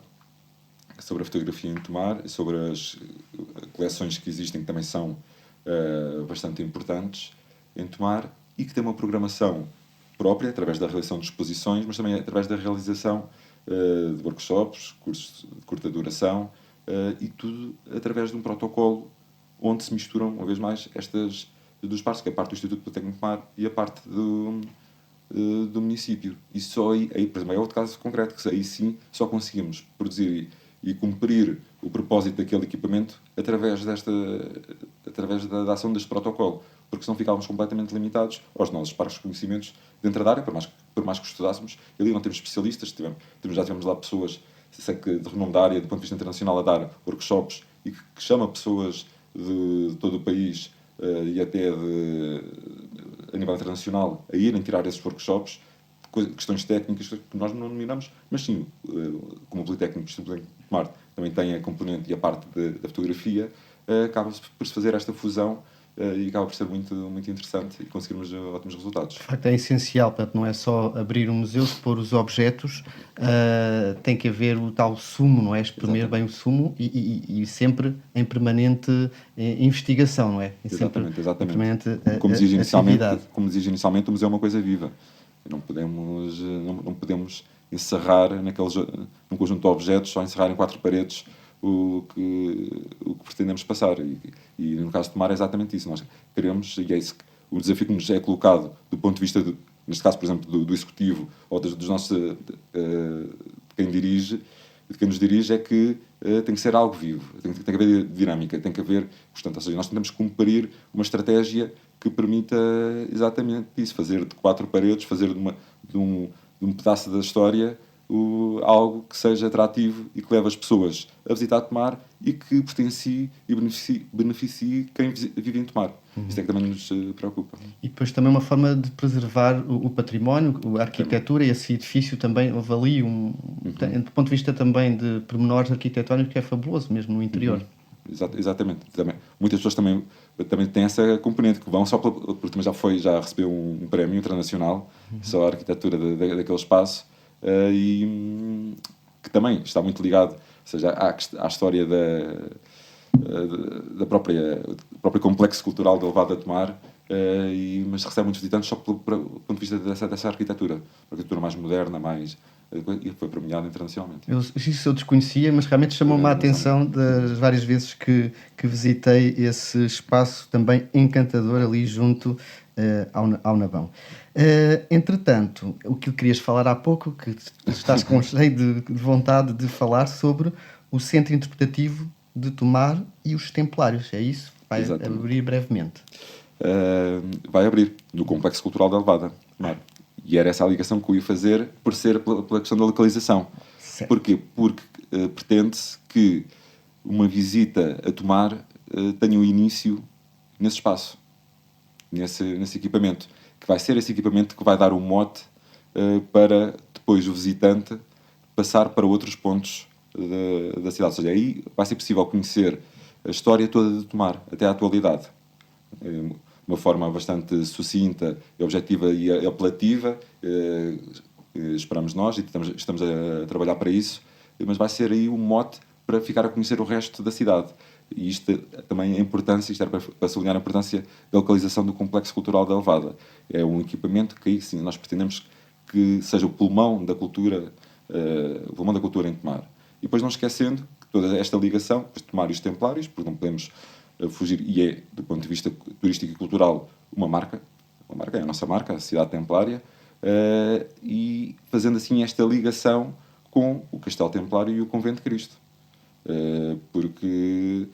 Speaker 2: sobre as coleções que existem, que também são bastante importantes em Tomar, e que tem uma programação própria, através da realização de exposições, mas também através da realização de workshops, cursos de curta duração, e tudo através de um protocolo onde se misturam, uma vez mais, estas duas partes, que é a parte do Instituto Politécnico de Tomar e a parte do município. E só aí, por exemplo, é outro caso concreto, que aí sim só conseguimos produzir e cumprir o propósito daquele equipamento através da ação deste protocolo, porque senão ficávamos completamente limitados aos nossos parcos de conhecimentos dentro da área, por mais que estudássemos. Ali não temos especialistas, já tivemos lá pessoas, sei que de renome da área, do ponto de vista internacional, a dar workshops, e que chama pessoas de todo o país e até a nível internacional a irem tirar esses workshops, questões técnicas que nós não dominamos, mas sim, como o Politécnico de Tomar também tem a componente e a parte da fotografia, acaba por se fazer esta fusão e acaba por ser muito, muito interessante e conseguirmos ótimos resultados.
Speaker 1: De facto, é essencial, portanto, não é só abrir um museu, expor os objetos, tem que haver o tal sumo, não é? Exprimir bem o sumo e sempre em permanente investigação, não é?
Speaker 2: Exatamente.
Speaker 1: Em permanente
Speaker 2: Como dizia
Speaker 1: atividade.
Speaker 2: inicialmente, o museu é uma coisa viva. Não podemos encerrar num conjunto de objetos, só encerrar em 4 paredes o que pretendemos passar. E no caso de Tomar é exatamente isso. Nós queremos, e é isso, o desafio que nos é colocado do ponto de vista, neste caso, por exemplo, do executivo ou dos nossos, de quem nos dirige, é que tem que ser algo vivo, tem que haver dinâmica, tem que haver, portanto, ou seja, nós tentamos cumprir uma estratégia que permita exatamente isso, fazer de 4 paredes, fazer de um pedaço da história algo que seja atrativo e que leve as pessoas a visitar Tomar e que potencie e beneficie quem vive em Tomar. Isto é que também nos preocupa.
Speaker 1: E depois também uma forma de preservar o património, a arquitetura, e esse edifício também houve ali do ponto de vista também de pormenores arquitetónicos, que é fabuloso mesmo no interior.
Speaker 2: Exatamente. Também. Muitas pessoas também têm essa componente, que vão só porque também já recebeu um prémio internacional, só a arquitetura daquele espaço, e que também está muito ligado, ou seja, à história da própria complexo cultural da Levada de Tomar, mas recebe muitos visitantes só pelo ponto de vista dessa arquitetura. A arquitetura mais moderna, e foi premiada internacionalmente.
Speaker 1: Isso eu desconhecia, mas realmente chamou-me a atenção das várias vezes que visitei esse espaço também encantador ali junto ao Navão. Entretanto, o que querias falar há pouco, que estás com cheio de vontade de falar sobre o Centro Interpretativo de Tomar e os Templários, é isso? Vai abrir brevemente.
Speaker 2: Vai abrir no Complexo Cultural da Levada. E era essa a ligação que eu ia fazer por ser pela questão da localização.
Speaker 1: Certo.
Speaker 2: Porquê? Porque pretende-se que uma visita a Tomar tenha o início nesse espaço, nesse equipamento, que vai ser esse equipamento que vai dar o mote para depois o visitante passar para outros pontos da cidade. Ou seja, aí vai ser possível conhecer a história toda de Tomar, até à atualidade. De uma forma bastante sucinta, objetiva e apelativa, esperamos nós e estamos a trabalhar para isso, mas vai ser aí um mote para ficar a conhecer o resto da cidade. E isto também é importante, isto era para sublinhar a importância da localização do Complexo Cultural da Levada. É um equipamento que aí sim nós pretendemos que seja o pulmão da cultura em Tomar. E depois não esquecendo que toda esta ligação, os Tomar e os Templários, porque não podemos fugir, e é, do ponto de vista turístico e cultural, uma marca, é a nossa marca, a Cidade Templária, e fazendo assim esta ligação com o Castelo Templário e o Convento de Cristo. Porque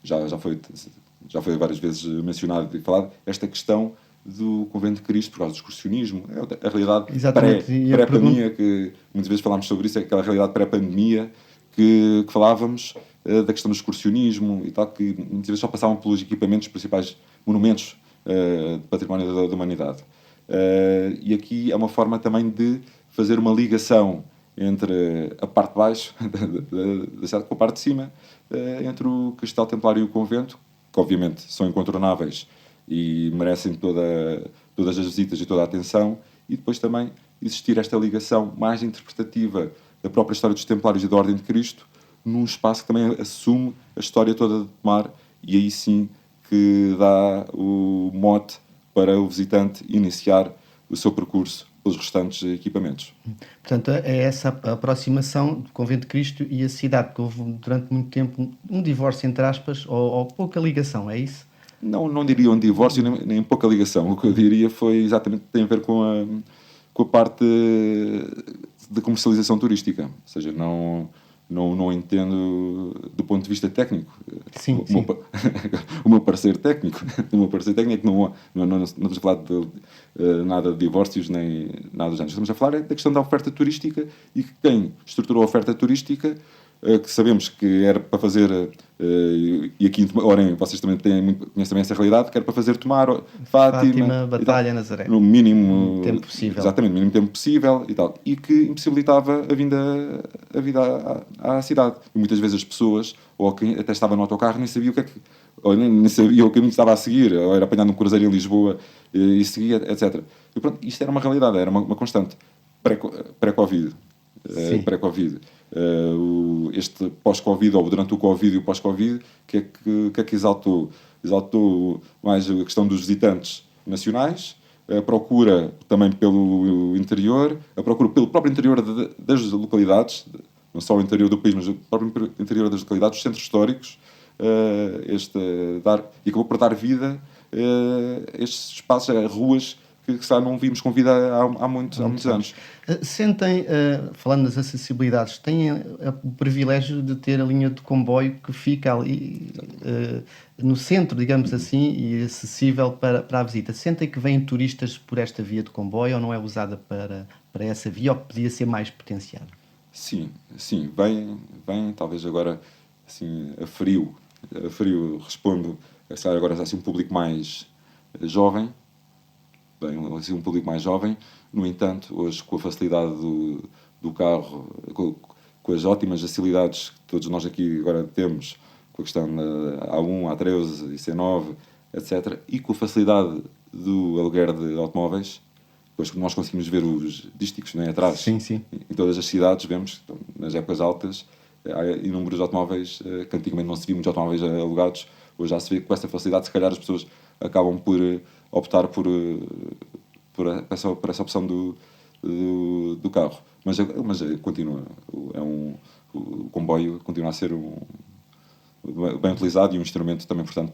Speaker 2: já foi várias vezes mencionado e falado esta questão do Convento de Cristo por causa do excursionismo, a realidade pré-pandemia, que muitas vezes falámos sobre isso, é aquela realidade pré-pandemia que falávamos da questão do excursionismo e tal, que muitas vezes só passavam pelos equipamentos, principais monumentos de património da humanidade. E aqui é uma forma também de fazer uma ligação entre a parte de baixo da cidade com a parte de cima, entre o Castelo Templário e o Convento, que obviamente são incontornáveis e merecem todas as visitas e toda a atenção, e depois também existir esta ligação mais interpretativa da própria história dos Templários e da Ordem de Cristo, num espaço que também assume a história toda de Tomar, e aí sim que dá o mote para o visitante iniciar o seu percurso pelos restantes equipamentos.
Speaker 1: Portanto, é essa a aproximação do Convento de Cristo e a cidade, que houve durante muito tempo um divórcio, entre aspas, ou pouca ligação, é isso?
Speaker 2: Não diria um divórcio, nem pouca ligação. O que eu diria foi exatamente, tem a ver com a parte de comercialização turística. Ou seja, não entendo do ponto de vista técnico.
Speaker 1: Sim.
Speaker 2: O meu parecer técnico não estamos a falar de nada de divórcios nem nada do género. Estamos a falar da questão da oferta turística e que quem estruturou a oferta turística que sabemos que era para fazer, e aqui em Orem vocês também conhecem também essa realidade, que era para fazer Tomar, Fátima,
Speaker 1: Batalha, Nazaré.
Speaker 2: no mínimo
Speaker 1: tempo possível.
Speaker 2: Exatamente, no mínimo tempo possível e tal. E que impossibilitava a vida à cidade. E muitas vezes as pessoas, ou quem até estava no autocarro, nem sabia o que é que, ou nem sabia o caminho que estava a seguir, ou era apanhado num cruzeiro em Lisboa e seguia, etc. E pronto, isto era uma realidade, era uma constante. Pré-Covid. Pré-Covid. Este pós-Covid, ou durante o Covid e o pós-Covid, que é que exaltou? Exaltou mais a questão dos visitantes nacionais, a procura também pelo interior, a procura pelo próprio interior das localidades, não só o interior do país, mas o próprio interior das localidades, os centros históricos, e acabou por dar vida a estes espaços, a ruas que já não vimos com vida há muitos anos.
Speaker 1: Sentem, falando das acessibilidades, têm o privilégio de ter a linha de comboio que fica ali no centro, digamos assim, e acessível para a visita. Sentem que vêm turistas por esta via de comboio ou não é usada para essa via ou que podia ser mais potenciada?
Speaker 2: Sim, vem talvez agora assim, a frio respondo, agora assim um público mais jovem, assim, um público mais jovem. No entanto, hoje, com a facilidade do carro, com as ótimas facilidades que todos nós aqui agora temos, com a questão da A1, A13, IC9, etc., e com a facilidade do aluguer de automóveis, depois que nós conseguimos ver os dísticos, não é, atrás.
Speaker 1: Sim.
Speaker 2: Em todas as cidades, vemos, nas épocas altas, há inúmeros automóveis, que antigamente não se via muitos automóveis alugados, hoje já se vê que com essa facilidade, se calhar as pessoas acabam por optar por essa opção do carro. Mas continua. O comboio continua a ser bem utilizado e um instrumento também importante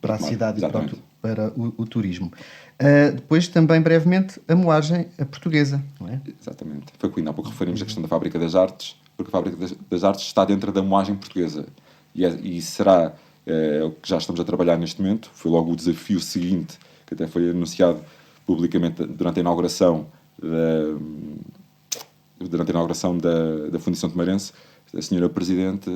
Speaker 1: para a cidade
Speaker 2: exatamente.
Speaker 1: E para o turismo. Depois também brevemente a moagem portuguesa, não é?
Speaker 2: Exatamente. Foi que ainda há pouco referimos a questão da Fábrica das Artes, porque a Fábrica das Artes está dentro da moagem portuguesa e será o que já estamos a trabalhar neste momento. Foi logo o desafio seguinte, que até foi anunciado publicamente durante a inauguração da Fundação Tomarense. A senhora Presidente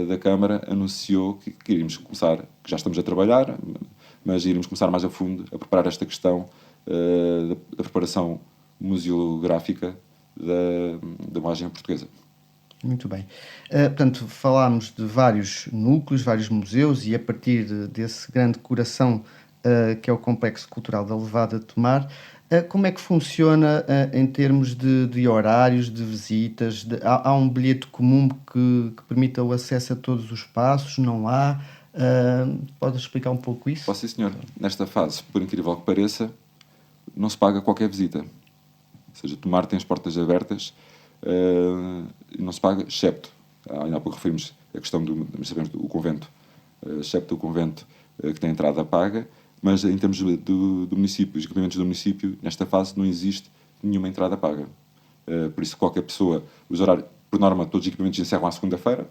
Speaker 2: da Câmara anunciou que iríamos começar, que já estamos a trabalhar, mas iríamos começar mais a fundo a preparar esta questão da preparação museográfica da moagem portuguesa.
Speaker 1: Muito bem. Portanto, falámos de vários núcleos, vários museus, e a partir desse grande coração que é o Complexo Cultural da Levada de Tomar, como é que funciona em termos de horários, de visitas? Há um bilhete comum que permita o acesso a todos os espaços? Não há? Pode explicar um pouco isso?
Speaker 2: Posso, sim, senhor. Nesta fase, por incrível que pareça, não se paga qualquer visita. Ou seja, Tomar tem as portas abertas, não se paga, excepto, ainda há pouco referimos a questão do convento, excepto o convento que tem entrada paga, mas em termos do município, os equipamentos do município, nesta fase não existe nenhuma entrada paga. Por isso, qualquer pessoa, os horários, por norma, todos os equipamentos encerram à segunda-feira,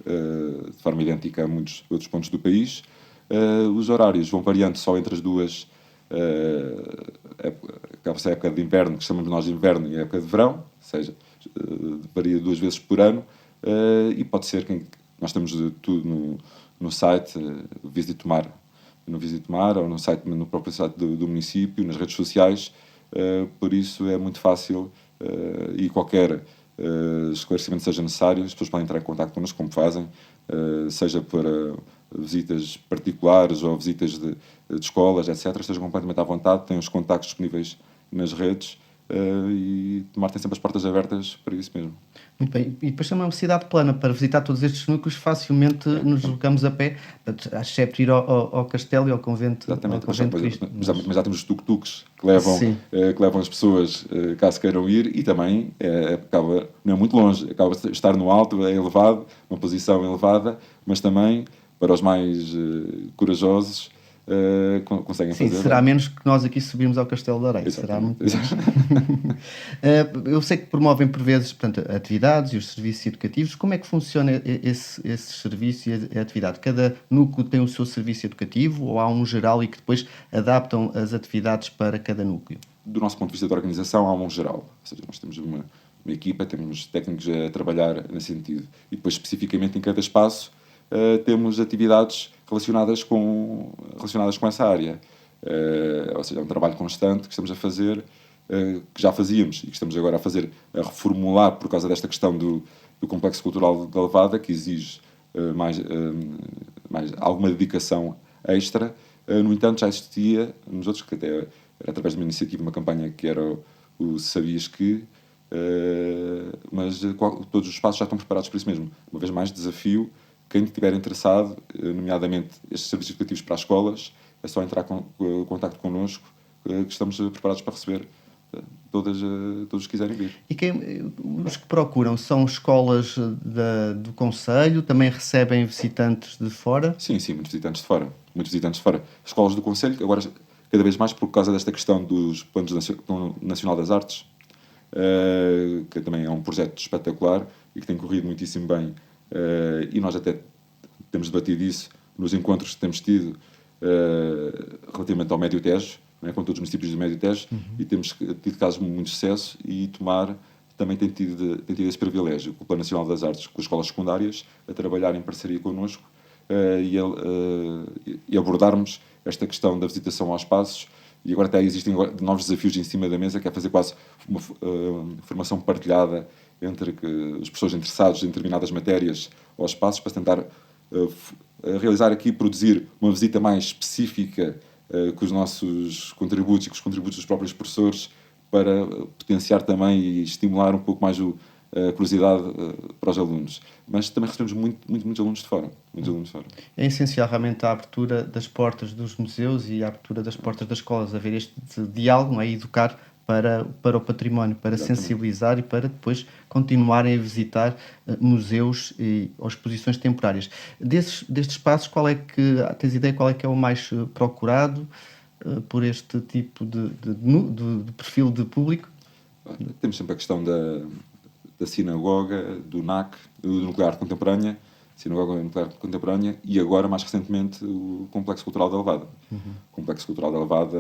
Speaker 2: de forma idêntica a muitos outros pontos do país. Os horários vão variando só entre as duas, a época de inverno, que chamamos nós de inverno, e a época de verão, ou seja, varia 2 vezes por ano, e pode ser que nós temos tudo no site, Visite Tomar, no Visite Tomar, ou no próprio site do município, nas redes sociais, por isso é muito fácil, e qualquer esclarecimento seja necessário, as pessoas podem entrar em contato connosco, como fazem, seja para visitas particulares ou visitas de escolas, etc. Estejam completamente à vontade, têm os contactos disponíveis nas redes, e Tomar tem sempre as portas abertas para isso mesmo.
Speaker 1: Muito bem. E depois também é uma cidade plana. Para visitar todos estes núcleos, facilmente nos deslocamos a pé, excepto ir ao castelo e ao convento.
Speaker 2: Exatamente.
Speaker 1: Ao convento de Cristo.
Speaker 2: Mas já temos os tuk-tuks que levam as pessoas caso queiram ir, e também não é muito longe, acaba de estar no alto, é elevado, uma posição elevada, mas também para os mais corajosos conseguem fazer.
Speaker 1: Sim, será menos que nós aqui subirmos ao Castelo de Areia. Será muito Eu sei que promovem por vezes, portanto, atividades e os serviços educativos. Como é que funciona esse serviço e a atividade? Cada núcleo tem o seu serviço educativo ou há um geral e que depois adaptam as atividades para cada núcleo?
Speaker 2: Do nosso ponto de vista de organização, há um geral. Ou seja, nós temos uma equipa, temos técnicos a trabalhar nesse sentido. E depois, especificamente, em cada espaço, temos atividades relacionadas com essa área. Ou seja, é um trabalho constante que estamos a fazer, que já fazíamos e que estamos agora a reformular por causa desta questão do Complexo Cultural da Levada, que exige mais alguma dedicação extra. No entanto, já existia nos outros, que até era através de uma iniciativa, uma campanha que era o Sabias Que, mas todos os espaços já estão preparados para isso mesmo. Uma vez mais, desafio quem estiver interessado, nomeadamente estes serviços educativos para as escolas, é só entrar em contacto connosco, que estamos preparados para receber todos os que quiserem vir.
Speaker 1: E os que procuram são escolas do concelho? Também recebem visitantes de fora?
Speaker 2: Sim, muitos visitantes de fora. Escolas do concelho, agora cada vez mais por causa desta questão dos Planos Nacional das Artes, que também é um projeto espetacular e que tem corrido muitíssimo bem. E nós até temos debatido isso nos encontros que temos tido relativamente ao Médio Tejo, não é, com todos os municípios do Médio Tejo, e temos tido casos de muito sucesso, e Tomar também tem tido esse privilégio, com o Plano Nacional das Artes, com as escolas secundárias, a trabalhar em parceria connosco e abordarmos esta questão da visitação aos espaços. E agora até existem novos desafios em cima da mesa, que é fazer quase uma formação partilhada entre os professores interessados em determinadas matérias aos espaços, para tentar realizar aqui, produzir uma visita mais específica com os nossos contributos e com os contributos dos próprios professores, para potenciar também e estimular um pouco mais a curiosidade para os alunos. Mas também recebemos muitos alunos de fora.
Speaker 1: É essencial realmente a abertura das portas dos museus e a abertura das portas das escolas, haver este diálogo, não é? Educar para o património, para sensibilizar e para depois continuarem a visitar museus ou exposições temporárias. Destes espaços, tens ideia qual é que é o mais procurado por este tipo de perfil de público?
Speaker 2: Temos sempre a questão da sinagoga, do NAC, do Nuclear Contemporânea, Sinagoga Nuclear Contemporânea, e agora, mais recentemente, o Complexo Cultural da Levada. O Complexo Cultural da Levada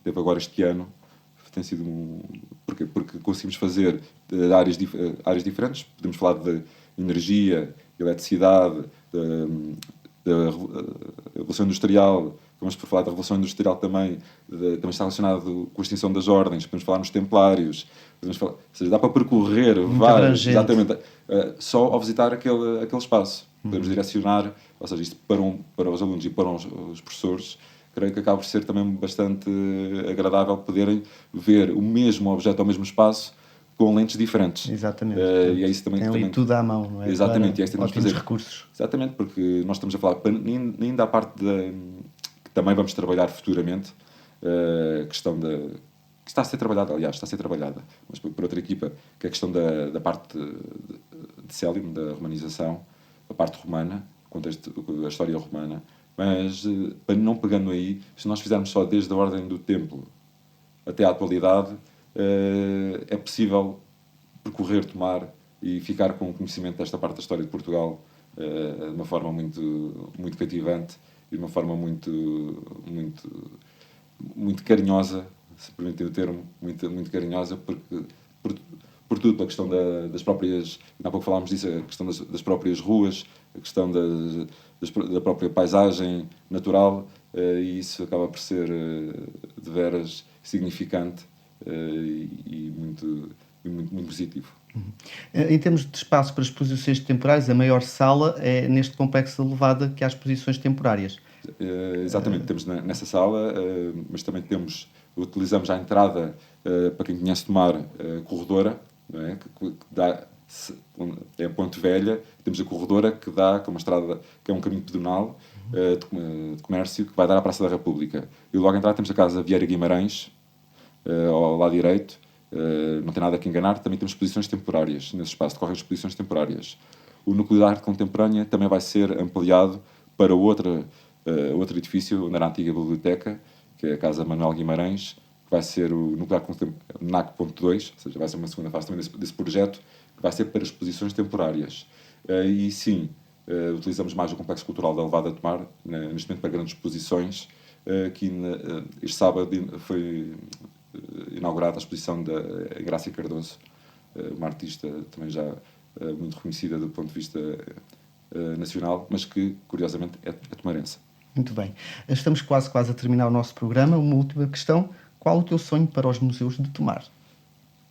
Speaker 2: teve agora este ano, tem sido porque conseguimos fazer áreas diferentes. Podemos falar de energia, eletricidade, da Revolução Industrial. Vamos por falar da Revolução Industrial também está relacionado com a extinção das ordens. Podemos falar nos Templários. Ou seja, dá para percorrer vários, exatamente, só ao visitar aquele espaço. Podemos direcionar, ou seja, isto para os alunos e para os professores. Creio que acaba por ser também bastante agradável poderem ver o mesmo objeto ao mesmo espaço com lentes diferentes.
Speaker 1: Exatamente.
Speaker 2: E é isso também.
Speaker 1: Tem ali tudo à mão, não é?
Speaker 2: Exatamente. E é isso que temos de fazer.
Speaker 1: Recursos.
Speaker 2: Exatamente, porque nós estamos a falar, ainda a parte que também vamos trabalhar futuramente, a questão que está a ser trabalhada, mas por outra equipa, que é a questão da parte de Célium, da romanização, a parte romana, a história romana. Mas, para não pegando aí, se nós fizermos só desde a ordem do templo até à atualidade, é possível percorrer, Tomar e ficar com o conhecimento desta parte da história de Portugal de uma forma muito cativante e de uma forma muito carinhosa, se permitem o termo, muito carinhosa, porque por tudo, pela questão das próprias, há pouco falámos disso, a questão das próprias ruas, a questão da própria paisagem natural, e isso acaba por ser de veras significante e muito positivo.
Speaker 1: Em termos de espaço para exposições temporárias, a maior sala é neste complexo da Levada, que há exposições temporárias.
Speaker 2: Exatamente, temos nessa sala, mas também utilizamos à entrada, para quem conhece Tomar, corredora, não é? Que dá, é a Ponte Velha, temos a corredora que dá, que é uma estrada, que é um caminho pedonal de comércio, que vai dar à Praça da República. E logo à entrada temos a Casa Vieira Guimarães, ao lado direito. Não tem nada que enganar. Também temos exposições temporárias nesse espaço, decorrem exposições temporárias. O Núcleo de Arte Contemporânea também vai ser ampliado para outro edifício, onde era a antiga biblioteca, que é a Casa Manuel Guimarães, que vai ser o Núcleo de Arte NAC.2, ou seja, vai ser uma segunda fase também desse projeto, que vai ser para exposições temporárias. E sim, utilizamos mais o Complexo Cultural da Levada de Tomar, neste momento para grandes exposições. Aqui este sábado foi inaugurada a exposição da Engrácia Cardoso, uma artista também já muito reconhecida do ponto de vista nacional, mas que, curiosamente, é tomarense.
Speaker 1: Muito bem. Estamos quase a terminar o nosso programa. Uma última questão. Qual o teu sonho para os museus de Tomar?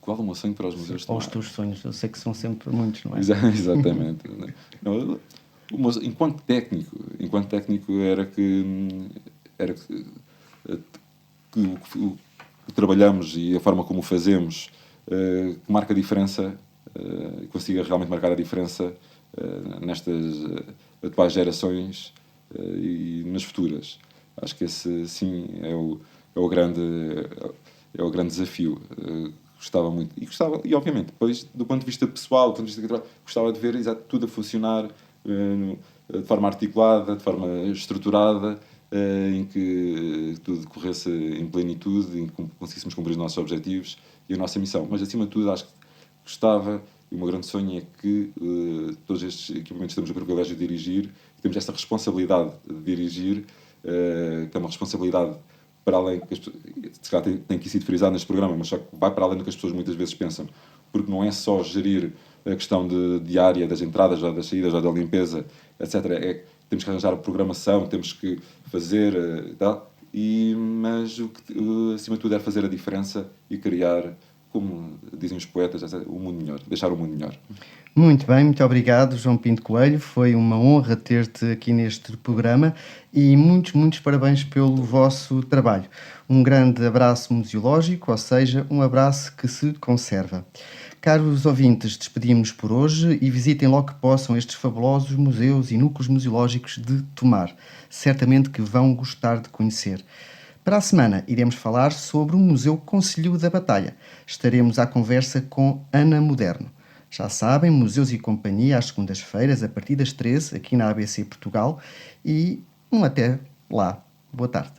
Speaker 2: Qual o meu sonho para os museus de Tomar?
Speaker 1: Ou os teus sonhos? Eu sei que são sempre muitos, não é?
Speaker 2: Exatamente. Não, enquanto técnico era que o que trabalhamos e a forma como o fazemos que marca a diferença, consiga realmente marcar a diferença nestas atuais gerações e nas futuras. Acho que esse, sim, é o grande desafio. Gostava muito. E obviamente, depois, do ponto de vista pessoal, do ponto de vista de trabalho, gostava de ver tudo a funcionar de forma articulada, de forma estruturada, em que tudo corresse em plenitude, em que conseguíssemos cumprir os nossos objetivos e a nossa missão. Mas, acima de tudo, acho que gostava, e o meu grande sonho é que todos estes equipamentos temos o privilégio de dirigir, e temos esta responsabilidade de dirigir, que é uma responsabilidade para além, que se calhar tem que ser frisado neste programa, mas só que vai para além do que as pessoas muitas vezes pensam, porque não é só gerir a questão diária das entradas ou das saídas ou da limpeza, etc. Temos que arranjar a programação, temos que fazer tal, mas o que acima de tudo é fazer a diferença e criar, como dizem os poetas, um mundo melhor, deixar o mundo melhor.
Speaker 1: Muito bem, muito obrigado, João Pinto Coelho. Foi uma honra ter-te aqui neste programa e muitos parabéns pelo vosso trabalho. Um grande abraço museológico, ou seja, um abraço que se conserva. Caros ouvintes, despedimos por hoje e visitem logo que possam estes fabulosos museus e núcleos museológicos de Tomar. Certamente que vão gostar de conhecer. Para a semana, iremos falar sobre o Museu Conselho da Batalha. Estaremos à conversa com Ana Moderno. Já sabem, Museus e Companhia, às segundas-feiras, a partir das 13, aqui na ABC Portugal. E até lá. Boa tarde.